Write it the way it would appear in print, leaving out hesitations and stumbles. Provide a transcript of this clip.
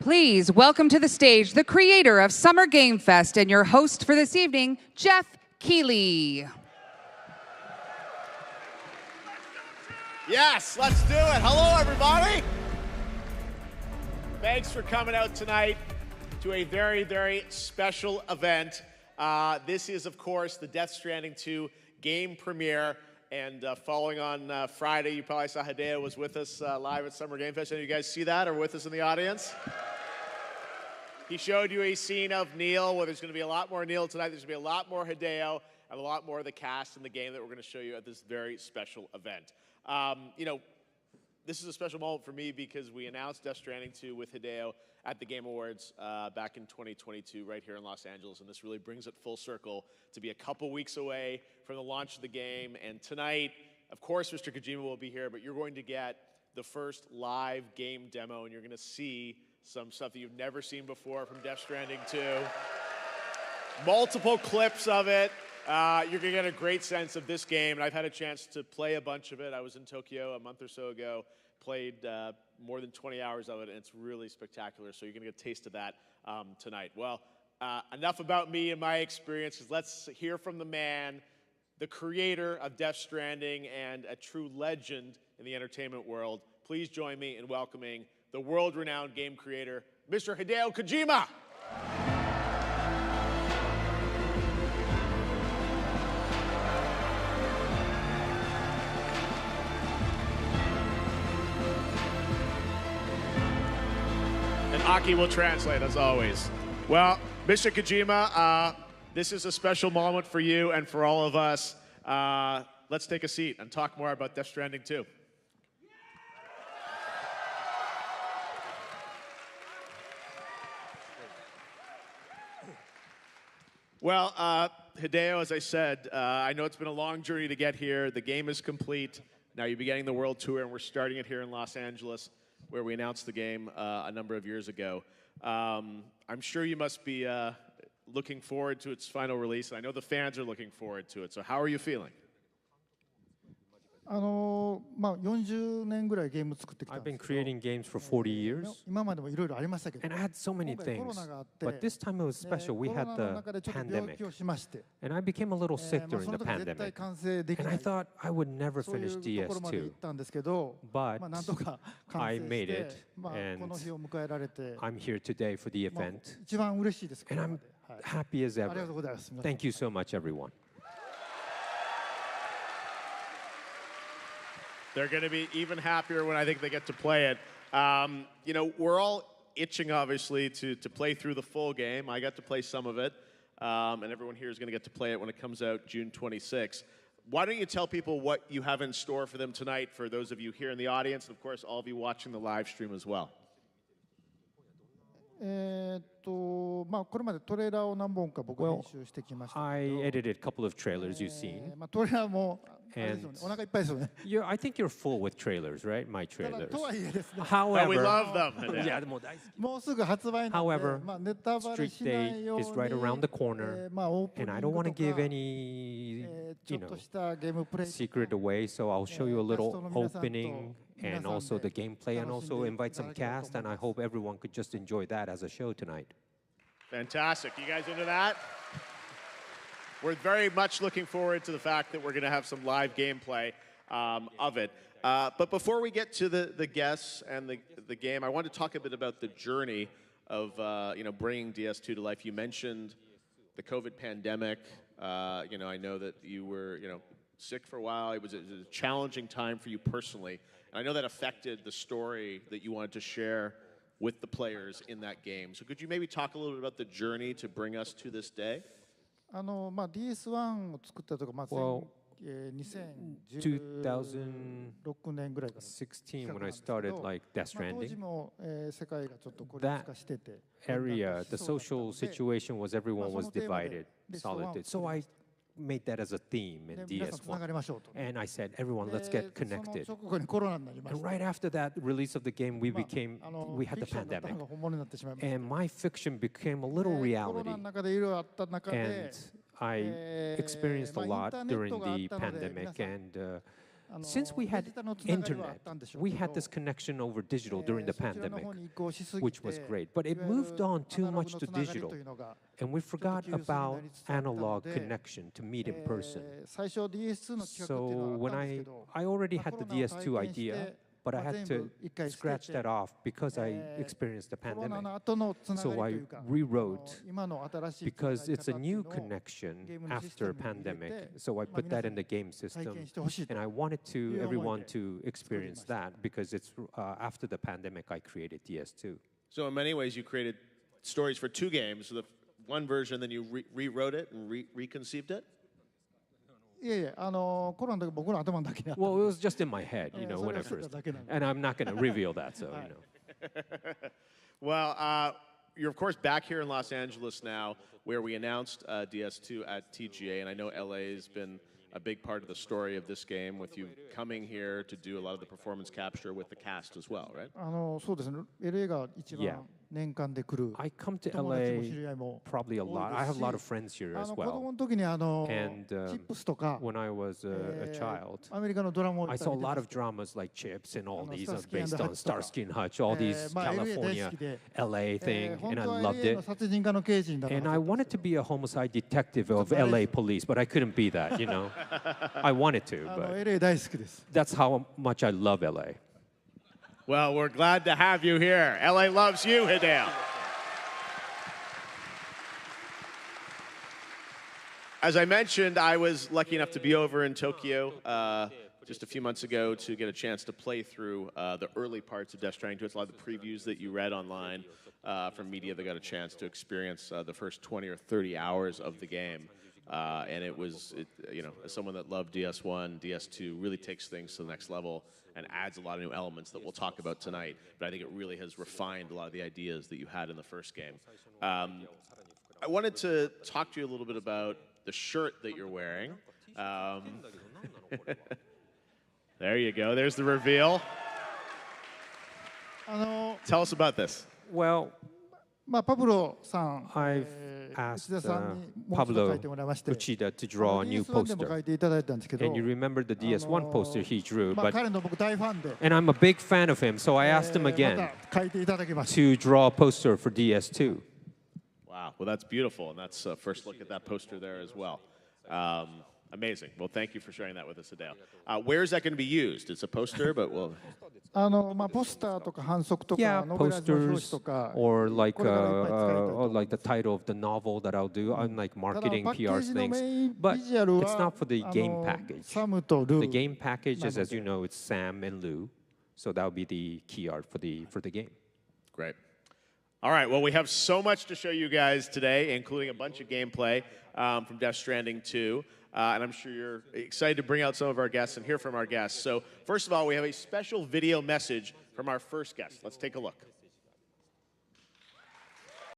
Please welcome to the stage the creator of Summer Game Fest and your host for this evening, Jeff Keighley. Yes, let's do it. Hello, everybody. Thanks for coming out tonight to a very, very special event. This is, of course, the Death Stranding 2 game premiere. And following on Friday, you probably saw Hideo was with us live at Summer Game Fest. Any of you guys see that or with us in the audience? He showed you a scene of Neil, where there's going to be a lot more Neil tonight. There's going to be a lot more Hideo and a lot more of the cast in the game that we're going to show you at this very special event. This is a special moment for me because we announced Death Stranding 2 with Hideo at the Game Awards back in 2022 right here in Los Angeles, and this really brings it full circle to be a couple weeks away from the launch of the game. And tonight, of course, Mr. Kojima will be here, but you're going to get the first live game demo, and you're going to see some stuff that you've never seen before from Death Stranding 2. Multiple clips of it. You're going to get a great sense of this game, and I've had a chance to play a bunch of it. I was in Tokyo a month or so ago, played more than 20 hours of it, and it's really spectacular, so you're going to get a taste of that tonight. Well, enough about me and my experiences. Let's hear from the man, the creator of Death Stranding and a true legend in the entertainment world. Please join me in welcoming the world-renowned game creator, Mr. Hideo Kojima. And Aki will translate, as always. Well, Mr. Kojima, this is a special moment for you and for all of us. Let's take a seat and talk more about Death Stranding 2. Well, Hideo, as I said, I know it's been a long journey to get here. The game is complete. Now you're beginning the world tour, and we're starting it here in Los Angeles, where we announced the game a number of years ago. I'm sure you must be looking forward to its final release, and I know the fans are looking forward to it. So how are you feeling? I've been creating games for 40 years, and I had so many things, but this time it was special. We had the pandemic, and I became a little sick during the pandemic, and I thought I would never finish DS2, but I made it, and I'm here today for the event, and I'm happy as ever. Thank you so much, everyone. They're going to be even happier when I think they get to play it. You know, we're all itching, obviously, to play through the full game. I got to play some of it, and everyone here is going to get to play it when it comes out June 26th. Why don't you tell people what you have in store for them tonight, for those of you here in the audience, and of course, all of you watching the live stream as well. Well, I edited a couple of trailers you've seen. And I think you're full with trailers, right? My trailers. However, we love them. However, Street Day is right around the corner, and I don't want to give any, secret away. So I'll show you a little opening and also the gameplay, and also invite some cast, and I hope everyone could just enjoy that as a show tonight. Fantastic. You guys into that? We're very much looking forward to the fact that we're going to have some live gameplay of it. But before we get to the guests and the game, I want to talk a bit about the journey of bringing DS2 to life. You mentioned the COVID pandemic. I know that you were sick for a while. It was a challenging time for you personally. And I know that affected the story that you wanted to share with the players in that game. So could you maybe talk a little bit about the journey to bring us to this day? Well, 2016, when I started Death Stranding, that area, the social situation was everyone was divided, solitude. So I made that as a theme in DS1. And I said, everyone, let's get connected. And right after that release of the game, we had the pandemic. And my fiction became a little reality. And I experienced a lot during the pandemic. And since we had internet, we had this connection over digital during the pandemic, which was great. But it moved on too much to digital, and we forgot about analog connection to meet in person. So when I already had the DS2 idea, but I had to scratch that off because I experienced the pandemic. So I rewrote, because it's a new connection after pandemic. So I put that in the game system, and I wanted everyone to experience that, because it's after the pandemic I created DS2. So in many ways, you created stories for two games. So the one version, then you rewrote it and reconceived it? Well, it was just in my head, when I first. And I'm not going to reveal that, so, Well, you're, of course, back here in Los Angeles now, where we announced DS2 at TGA, and I know LA has been a big part of the story of this game, with you coming here to do a lot of the performance capture with the cast as well, right? Yeah. I come to LA probably a lot. I have a lot of friends here as well. And when I was a child, I saw a lot of dramas like Chips and all these based on Starsky and Hutch, all these California, LA thing, and I loved it. And I wanted to be a homicide detective of LA police, but I couldn't be that, I wanted to, but that's how much I love LA. Well, we're glad to have you here. LA loves you, Hideo. As I mentioned, I was lucky enough to be over in Tokyo just a few months ago to get a chance to play through the early parts of Death Stranding 2. It's a lot of the previews that you read online from media that got a chance to experience the first 20 or 30 hours of the game. And it was, as someone that loved DS1, DS2 really takes things to the next level and adds a lot of new elements that we'll talk about tonight. But I think it really has refined a lot of the ideas that you had in the first game. I wanted to talk to you a little bit about the shirt that you're wearing. There you go. There's the reveal. Tell us about this. Well, I've asked Pablo Uchida to draw a new poster. And you remember the DS1 poster he drew, and I'm a big fan of him, so I asked him again to draw a poster for DS2. Wow, well that's beautiful, and that's a first look at that poster there as well. Amazing. Well, thank you for sharing that with us, Hideo. Where is that going to be used? It's a poster, but we'll... Yeah, posters, or like the title of the novel that I'll do. I'm like marketing, PR things, but it's not for the game package. The game package is, as you know, it's Sam and Lou, so that would be the key art for the game. Great. All right, well, we have so much to show you guys today, including a bunch of gameplay from Death Stranding 2. And I'm sure you're excited to bring out some of our guests and hear from our guests. So first of all, we have a special video message from our first guest. Let's take a look.